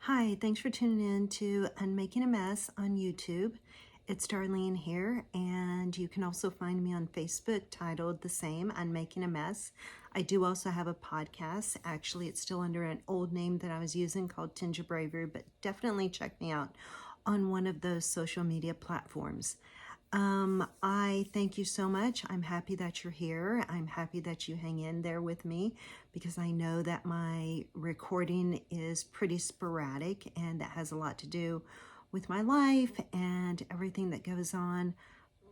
Hi, thanks for tuning in to Unmaking a Mess on YouTube. It's Darlene here, and you can also find me on Facebook titled the same, Unmaking a Mess. I do also have a podcast. Actually, it's still under an old name that I was using called Tinge of Bravery, but definitely check me out on one of those social media platforms. I thank you so much. I'm happy that you're here. I'm happy that you hang in there with me because I know that my recording is pretty sporadic and that has a lot to do with my life and everything that goes on.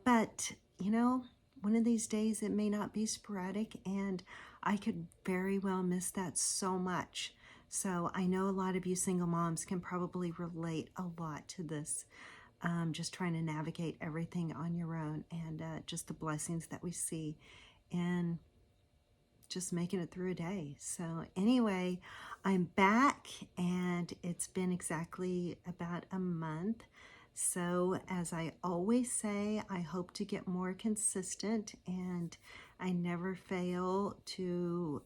But, one of these days it may not be sporadic and I could very well miss that so much. So I know a lot of you single moms can probably relate a lot to this. Just trying to navigate everything on your own and just the blessings that we see and just making it through a day. So anyway, I'm back and it's been exactly about a month. So as I always say, I hope to get more consistent, and I never fail to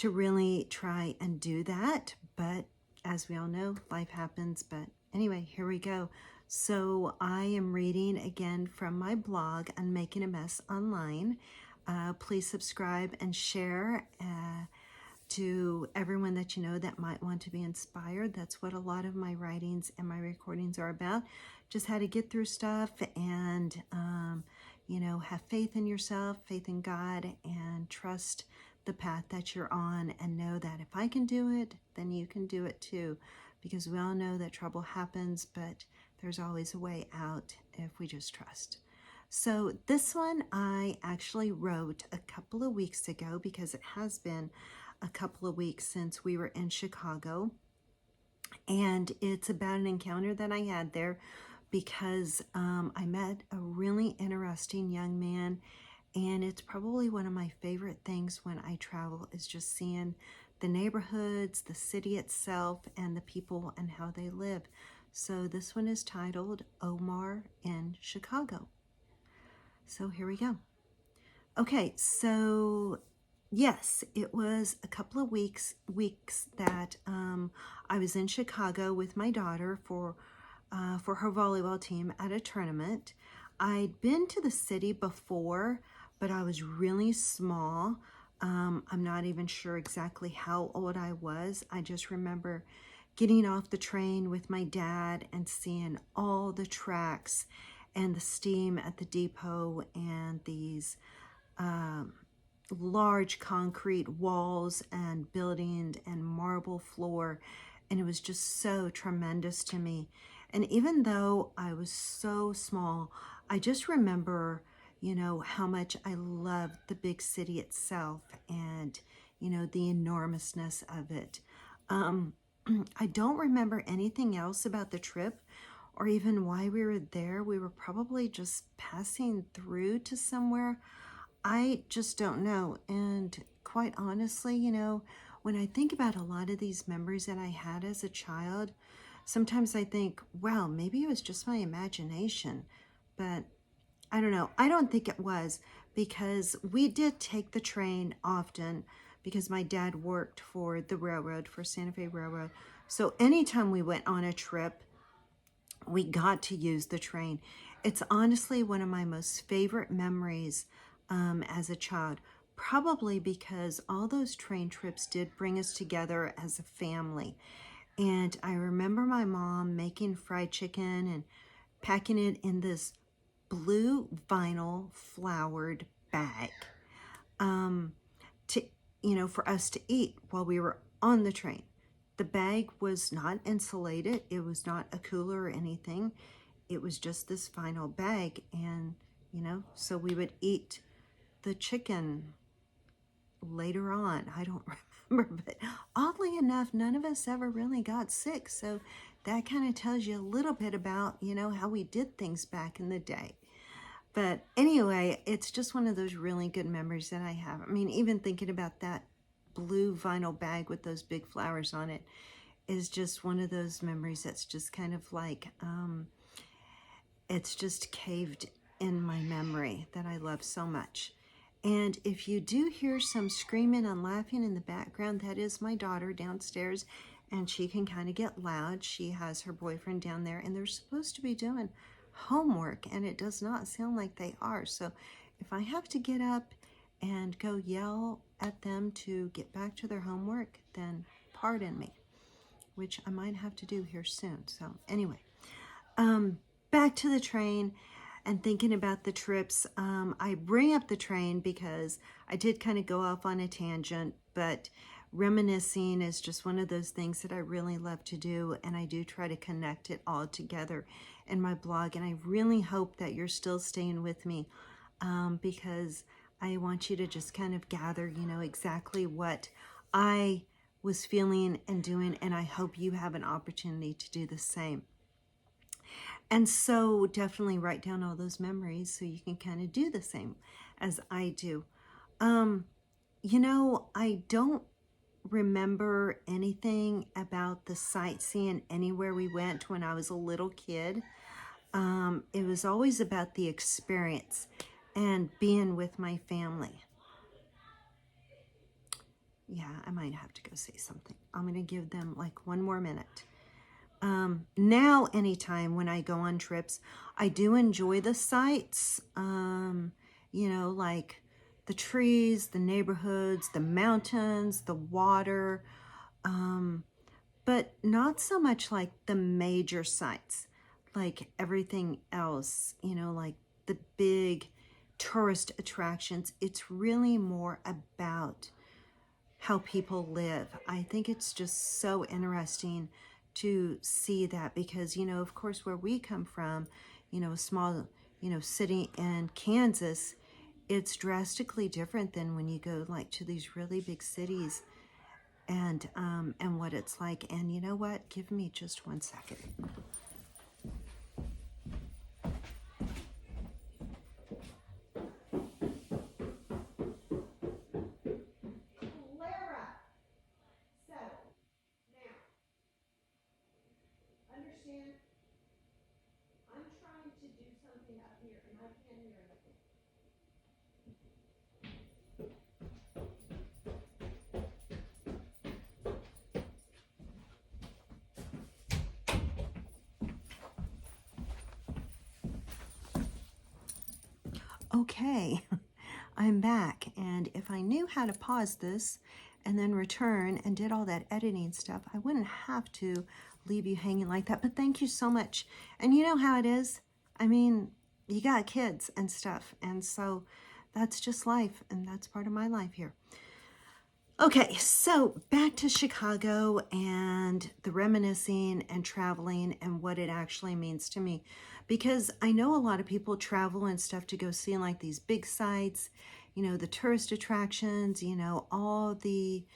really try and do that. But as we all know, life happens. But anyway, here we go. So I am reading again from my blog, Unmaking a Mess Online. Please subscribe and share to everyone that you know that might want to be inspired. That's what a lot of my writings and my recordings are about. Just how to get through stuff and, have faith in yourself, faith in God, and trust the path that you're on, and know that if I can do it, then you can do it too. Because we all know that trouble happens, but there's always a way out if we just trust. So this one I actually wrote a couple of weeks ago because it has been a couple of weeks since we were in Chicago. And it's about an encounter that I had there because I met a really interesting young man. And it's probably one of my favorite things when I travel is just seeing the neighborhoods, the city itself, and the people and how they live. So this one is titled Omar in Chicago. So here we go. Okay, so yes, it was a couple of weeks that I was in Chicago with my daughter for her volleyball team at a tournament. I'd been to the city before, but I was really small. I'm not even sure exactly how old I was. I just remember getting off the train with my dad and seeing all the tracks and the steam at the depot and these large concrete walls and buildings and marble floor. And it was just so tremendous to me. And even though I was so small, I just remember, how much I loved the big city itself and, the enormousness of it. I don't remember anything else about the trip or even why we were there. We were probably just passing through to somewhere. I just don't know. And quite honestly, when I think about a lot of these memories that I had as a child, sometimes I think, wow, maybe it was just my imagination. But I don't know. I don't think it was, because we did take the train often because my dad worked for the railroad, for Santa Fe Railroad. So anytime we went on a trip, we got to use the train. It's honestly one of my most favorite memories as a child, probably because all those train trips did bring us together as a family. And I remember my mom making fried chicken and packing it in this blue vinyl flowered bag to for us to eat while we were on the train. The bag was not insulated. It was not a cooler or anything. It was just this vinyl bag. And so we would eat the chicken later on. I don't remember, but oddly enough, none of us ever really got sick. So that kind of tells you a little bit about, how we did things back in the day. But anyway, it's just one of those really good memories that I have. I mean, even thinking about that blue vinyl bag with those big flowers on it is just one of those memories that's just kind of like, it's just caved in my memory that I love so much. And if you do hear some screaming and laughing in the background, that is my daughter downstairs, and she can kind of get loud. She has her boyfriend down there, and they're supposed to be doing homework, and it does not sound like they are. So if I have to get up and go yell at them to get back to their homework, then pardon me, which I might have to do here soon. So anyway, back to the train and thinking about the trips. I bring up the train because I did kind of go off on a tangent, but reminiscing is just one of those things that I really love to do, and I do try to connect it all together in my blog, and I really hope that you're still staying with me, because I want you to just kind of gather, exactly what I was feeling and doing, and I hope you have an opportunity to do the same. And so definitely write down all those memories so you can kind of do the same as I do. I don't remember anything about the sightseeing anywhere we went when I was a little kid. It was always about the experience and being with my family. Yeah, I might have to go say something. I'm going to give them like one more minute. Now, anytime when I go on trips, I do enjoy the sights, like the trees, the neighborhoods, the mountains, the water, but not so much like the major sights, like everything else, like the big tourist attractions. It's really more about how people live. I think it's just so interesting to see that because, of course, where we come from, a small, city in Kansas, it's drastically different than when you go like to these really big cities and what it's like. And you know what? Give me just 1 second. Understand, I'm trying to do something up here and I can't hear anything. Okay, I'm back, and if I knew how to pause this and then return and did all that editing stuff, I wouldn't have to leave you hanging like that. But thank you so much. And you know how it is. I mean, you got kids and stuff, and so that's just life, and that's part of my life here. Okay, so back to Chicago and the reminiscing and traveling and what it actually means to me. Because I know a lot of people travel and stuff to go see like these big sites, the tourist attractions, all the,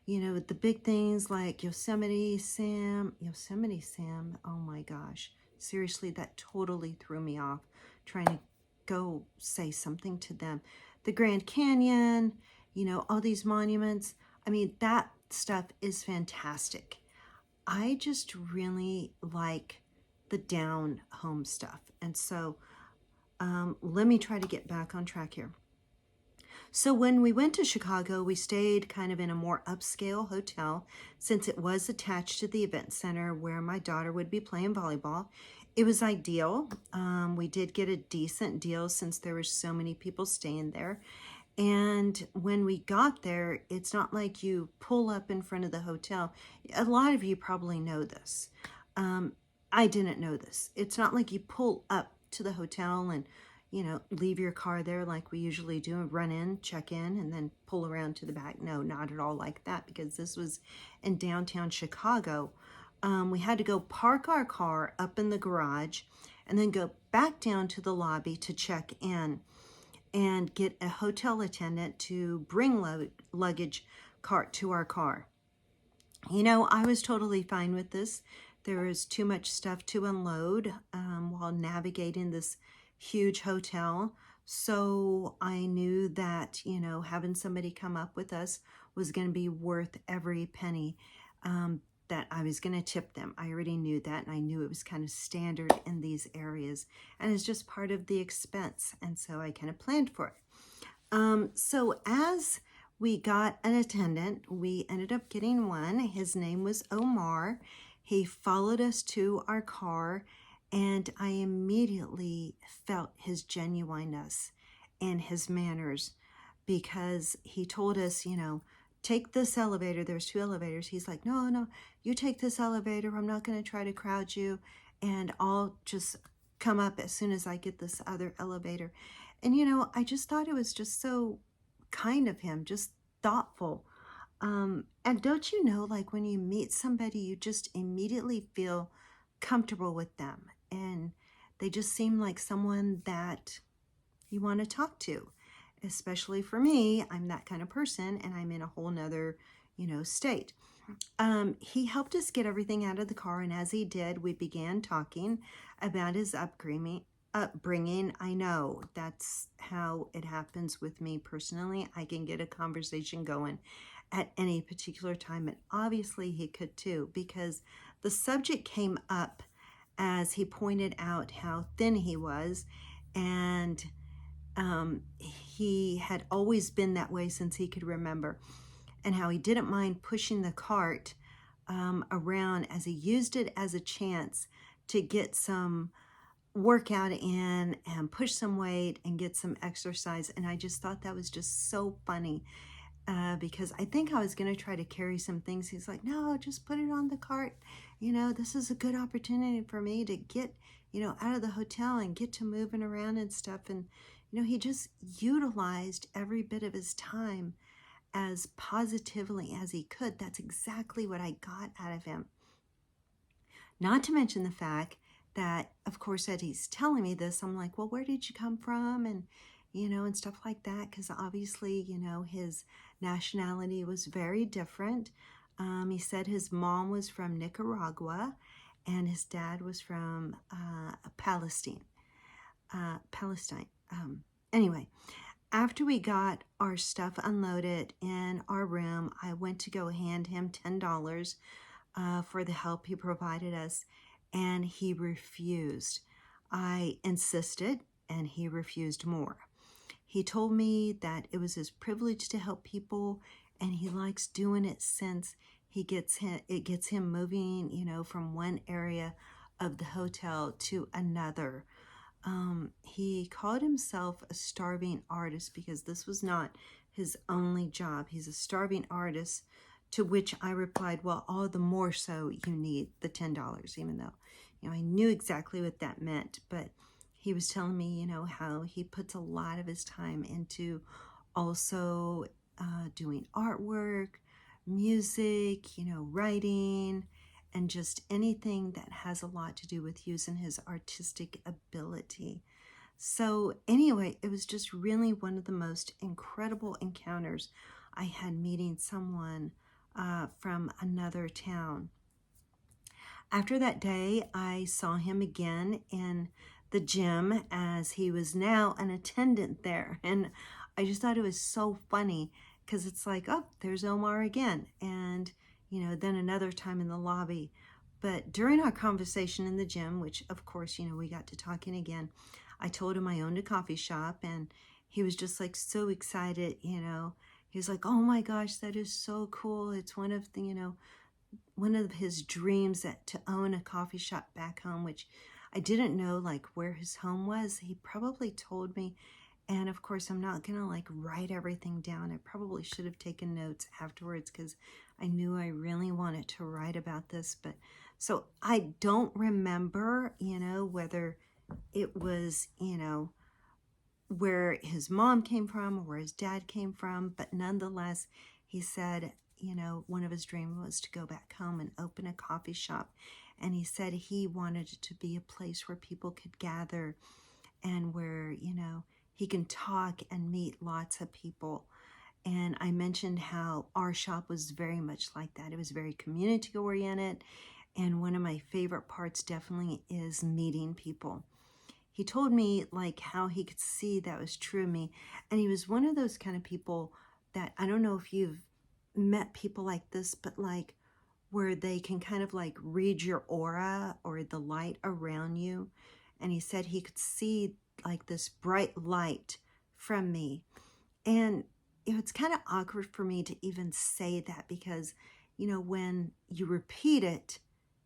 the big things like Yosemite Sam, oh my gosh. Seriously, that totally threw me off trying to go say something to them. The Grand Canyon, all these monuments. I mean, that stuff is fantastic. I just really like the down home stuff. And so let me try to get back on track here. So when we went to Chicago, we stayed kind of in a more upscale hotel since it was attached to the event center where my daughter would be playing volleyball. It was ideal. We did get a decent deal since there were so many people staying there. And when we got there, it's not like you pull up in front of the hotel. A lot of you probably know this. I didn't know this. It's not like you pull up to the hotel and, leave your car there like we usually do and run in, check in, and then pull around to the back. No, not at all like that, because this was in downtown Chicago. We had to go park our car up in the garage and then go back down to the lobby to check in and get a hotel attendant to bring luggage cart to our car. I was totally fine with this. There was too much stuff to unload while navigating this huge hotel. So I knew that, having somebody come up with us was going to be worth every penny that I was going to tip them. I already knew that, and I knew it was kind of standard in these areas, and it's just part of the expense, and so I kind of planned for it. So as we got an attendant. We ended up getting one. His name was Omar. He followed us to our car, and I immediately felt his genuineness and his manners, because he told us, take this elevator. There's two elevators. He's like, no, no, you take this elevator. I'm not going to try to crowd you, and I'll just come up as soon as I get this other elevator. And, I just thought it was just so kind of him, just thoughtful. And don't you know, like when you meet somebody, you just immediately feel comfortable with them, and they just seem like someone that you want to talk to. Especially for me, I'm that kind of person, and I'm in a whole nother, state. He helped us get everything out of the car, and as he did, we began talking about his upbringing. I know that's how it happens with me personally. I can get a conversation going at any particular time, and obviously he could too, because the subject came up as he pointed out how thin he was, and he had always been that way since he could remember, and how he didn't mind pushing the cart around, as he used it as a chance to get some workout in and push some weight and get some exercise. And I just thought that was just so funny, because I think I was going to try to carry some things. He's like, no, just put it on the cart. This is a good opportunity for me to get, out of the hotel and get to moving around and stuff. And, he just utilized every bit of his time as positively as he could. That's exactly what I got out of him. Not to mention the fact that, of course, that he's telling me this, I'm like, well, where did you come from? And, and stuff like that, because obviously, his nationality was very different. He said his mom was from Nicaragua and his dad was from Palestine. Anyway, after we got our stuff unloaded in our room, I went to go hand him $10 for the help he provided us, and he refused. I insisted, and he refused more. He told me that it was his privilege to help people, and he likes doing it since it gets him moving, from one area of the hotel to another. He called himself a starving artist because this was not his only job. He's a starving artist, to which I replied, well, all the more so you need the $10, even though, I knew exactly what that meant. But he was telling me, how he puts a lot of his time into also doing artwork, music, writing, and just anything that has a lot to do with using his artistic ability. So anyway, it was just really one of the most incredible encounters I had meeting someone from another town. After that day, I saw him again in the gym, as he was now an attendant there. And I just thought it was so funny, because it's like, oh, there's Omar again. And, then another time in the lobby. But during our conversation in the gym, which of course, we got to talking again, I told him I owned a coffee shop, and he was just like so excited, He was like, oh my gosh, that is so cool. It's one of the, one of his dreams, that to own a coffee shop back home, which I didn't know like where his home was. He probably told me. And of course, I'm not going to like write everything down. I probably should have taken notes afterwards, because I knew I really wanted to write about this. But so I don't remember, whether it was, where his mom came from or where his dad came from. But nonetheless, he said, one of his dreams was to go back home and open a coffee shop. And he said he wanted it to be a place where people could gather, and where, he can talk and meet lots of people. And I mentioned how our shop was very much like that. It was very community oriented. And one of my favorite parts definitely is meeting people. He told me like how he could see that was true of me. And he was one of those kind of people that, I don't know if you've met people like this, but like where they can kind of like read your aura or the light around you. And he said he could see like this bright light from me. And it's kind of awkward for me to even say that because, when you repeat it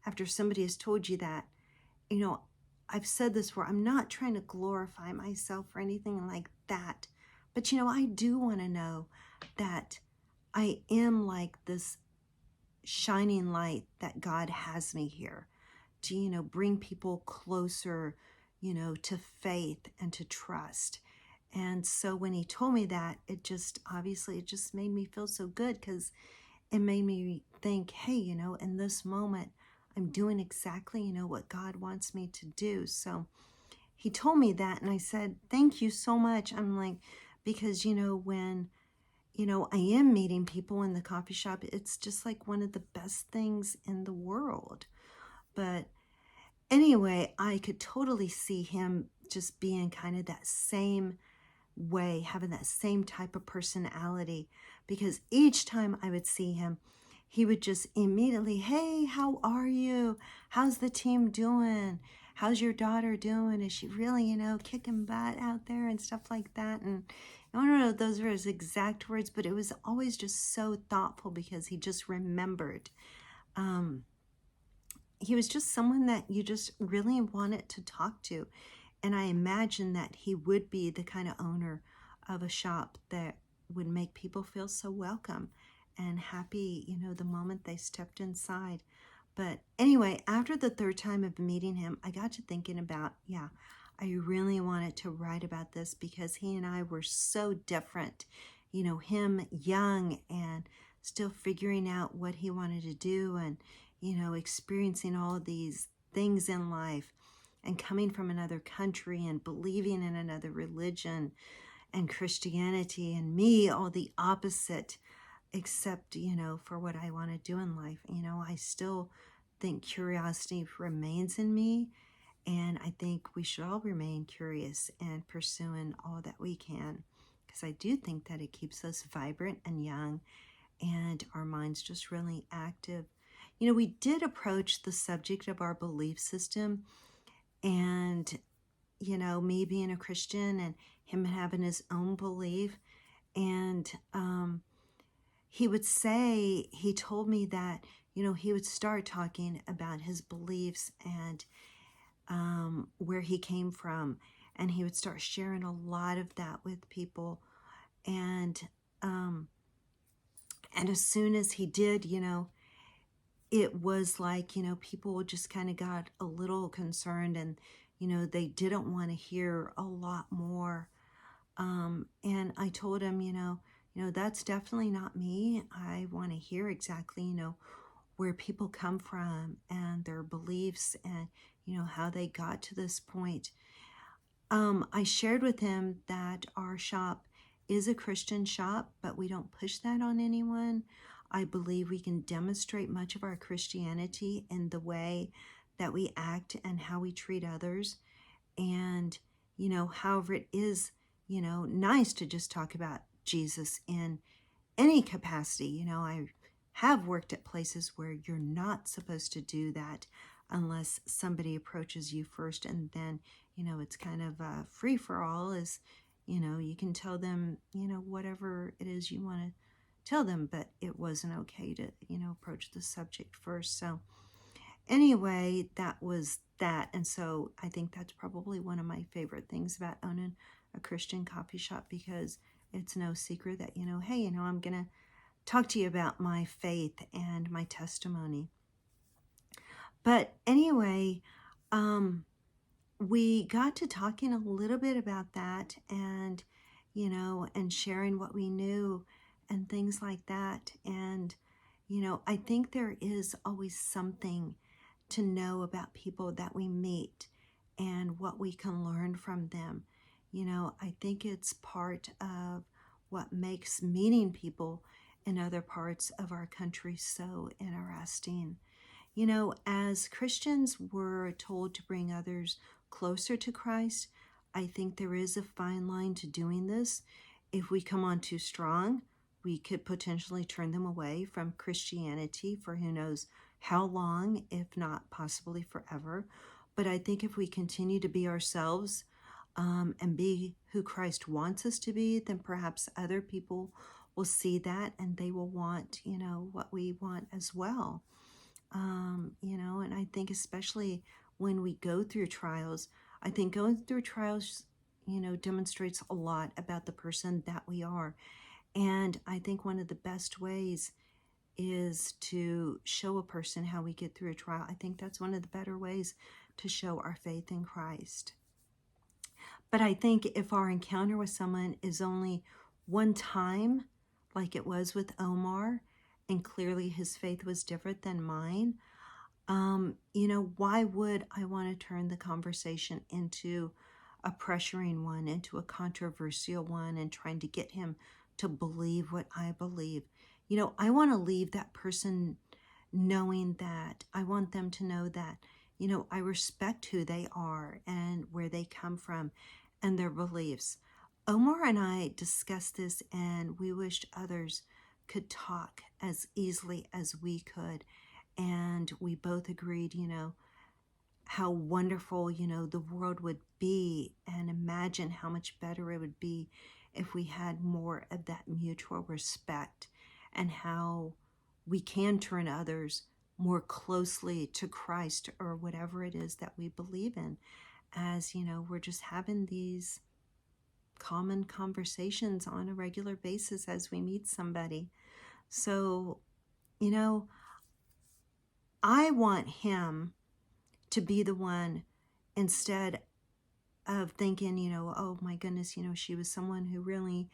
after somebody has told you that, you know, I've said this before, I'm not trying to glorify myself or anything like that. But, I do want to know that I am like this shining light that God has me here to, bring people closer, to faith and to trust. And so when he told me that, obviously, it just made me feel so good because it made me think, hey, in this moment, I'm doing exactly, what God wants me to do. So he told me that, and I said, thank you so much. I'm like, because, when, I am meeting people in the coffee shop, it's just like one of the best things in the world. But anyway, I could totally see him just being kind of that same way, having that same type of personality, because each time I would see him, he would just immediately, hey, how are you? How's the team doing? How's your daughter doing? Is she really, kicking butt out there and stuff like that? And I don't know if those were his exact words, but it was always just so thoughtful because he just remembered. He was just someone that you just really wanted to talk to. And I imagine that he would be the kind of owner of a shop that would make people feel so welcome and happy, the moment they stepped inside. But anyway, after the third time of meeting him, I got to thinking about, I really wanted to write about this because he and I were so different. Him young and still figuring out what he wanted to do and, experiencing all of these things in life and coming from another country and believing in another religion and Christianity, and me all the opposite, except, for what I want to do in life. I still think curiosity remains in me, and I think we should all remain curious and pursuing all that we can, because I do think that it keeps us vibrant and young and our minds just really active. We did approach the subject of our belief system and, me being a Christian and him having his own belief. And he told me that, he would start talking about his beliefs and where he came from. And he would start sharing a lot of that with people. And as soon as he did, it was like, people just kind of got a little concerned and, they didn't want to hear a lot more. And I told him, that's definitely not me. I want to hear exactly, where people come from and their beliefs and, how they got to this point. I shared with him that our shop is a Christian shop, but we don't push that on anyone. I believe we can demonstrate much of our Christianity in the way that we act and how we treat others. And, however, it is, nice to just talk about Jesus in any capacity. I have worked at places where you're not supposed to do that unless somebody approaches you first, and then, it's kind of free for all. Is, you can tell them, whatever it is you want to tell them, but it wasn't okay to, approach the subject first. So anyway, that was that. And so I think that's probably one of my favorite things about owning a Christian coffee shop, because it's no secret that, hey, I'm going to talk to you about my faith and my testimony. But anyway, we got to talking a little bit about that and, and sharing what we knew and things like that. And, I think there is always something to know about people that we meet and what we can learn from them. I think it's part of what makes meeting people in other parts of our country so interesting. As Christians, we're told to bring others closer to Christ. I think there is a fine line to doing this. If we come on too strong, we could potentially turn them away from Christianity for who knows how long, if not possibly forever. But I think if we continue to be ourselves, and be who Christ wants us to be, then perhaps other people will see that and they will want, what we want as well. And I think especially when we go through trials, I think going through trials, demonstrates a lot about the person that we are. And I think one of the best ways is to show a person how we get through a trial. I think that's one of the better ways to show our faith in Christ. But I think if our encounter with someone is only one time, like it was with Omar, and clearly his faith was different than mine, why would I want to turn the conversation into a pressuring one, into a controversial one, and trying to get him to believe what I believe? I want to leave that person knowing that I want them to know that, I respect who they are and where they come from and their beliefs. Omar and I discussed this, and we wished others could talk as easily as we could. And we both agreed, how wonderful, the world would be, and imagine how much better it would be if we had more of that mutual respect, and how we can turn others more closely to Christ or whatever it is that we believe in, as, we're just having these common conversations on a regular basis as we meet somebody. So, I want him to be the one, instead of thinking, oh my goodness, she was someone who really,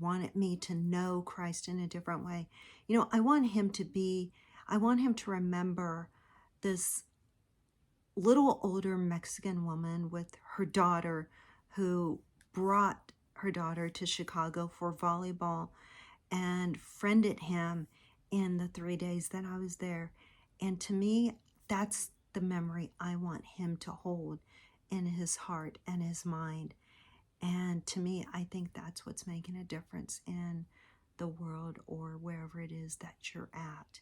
wanted me to know Christ in a different way. I want him to remember this little older Mexican woman with her daughter, who brought her daughter to Chicago for volleyball and friended him in the 3 days that I was there. And to me, that's the memory I want him to hold in his heart and his mind. And to me, I think that's what's making a difference in the world or wherever it is that you're at.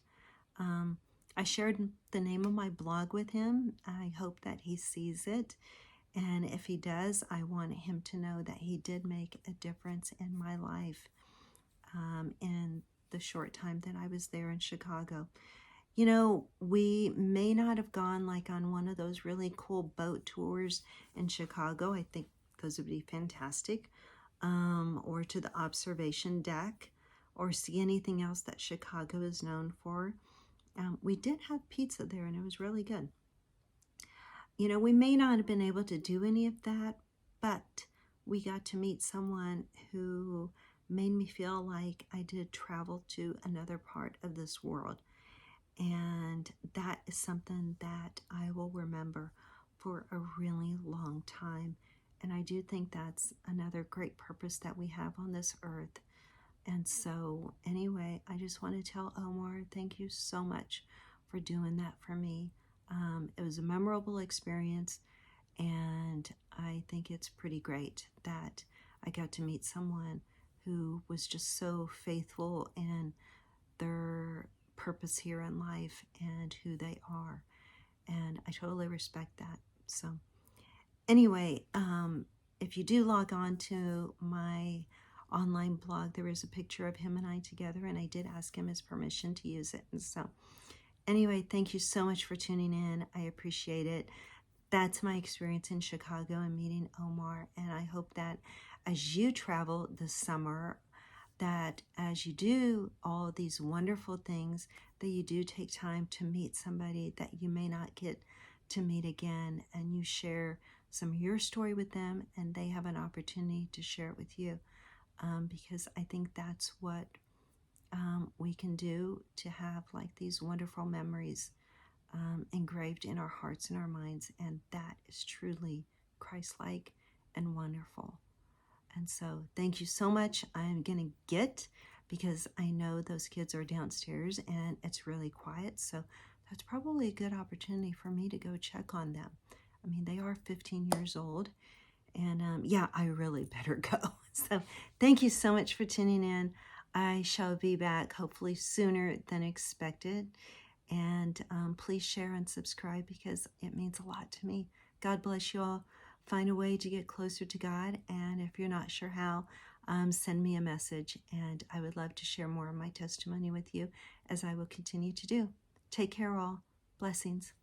I shared the name of my blog with him. I hope that he sees it. And if he does, I want him to know that he did make a difference in my life in the short time that I was there in Chicago. We may not have gone like on one of those really cool boat tours in Chicago. I think those would be fantastic. Or to the observation deck, or see anything else that Chicago is known for. We did have pizza there, and it was really good. We may not have been able to do any of that, but we got to meet someone who made me feel like I did travel to another part of this world. And that is something that I will remember for a really long time. And I do think that's another great purpose that we have on this earth. And so anyway, I just want to tell Omar, thank you so much for doing that for me. It was a memorable experience, and I think it's pretty great that I got to meet someone who was just so faithful in their purpose here in life and who they are. And I totally respect that. So anyway, if you do log on to my online blog, there is a picture of him and I together, and I did ask him his permission to use it. And so anyway, thank you so much for tuning in. I appreciate it. That's my experience in Chicago and meeting Omar. And I hope that as you travel this summer, that as you do all these wonderful things, that you do take time to meet somebody that you may not get to meet again, and you share some of your story with them, and they have an opportunity to share it with you. Because I think that's what we can do, to have like these wonderful memories engraved in our hearts and our minds, and that is truly Christ-like and wonderful. And so thank you so much. I'm going to get, because I know those kids are downstairs and it's really quiet, so that's probably a good opportunity for me to go check on them. I mean, they are 15 years old, and yeah, I really better go. So thank you so much for tuning in. I shall be back hopefully sooner than expected. And please share and subscribe, because it means a lot to me. God bless you all. find a way to get closer to God. And if you're not sure how, send me a message, and I would love to share more of my testimony with you, as I will continue to do. Take care, all. Blessings.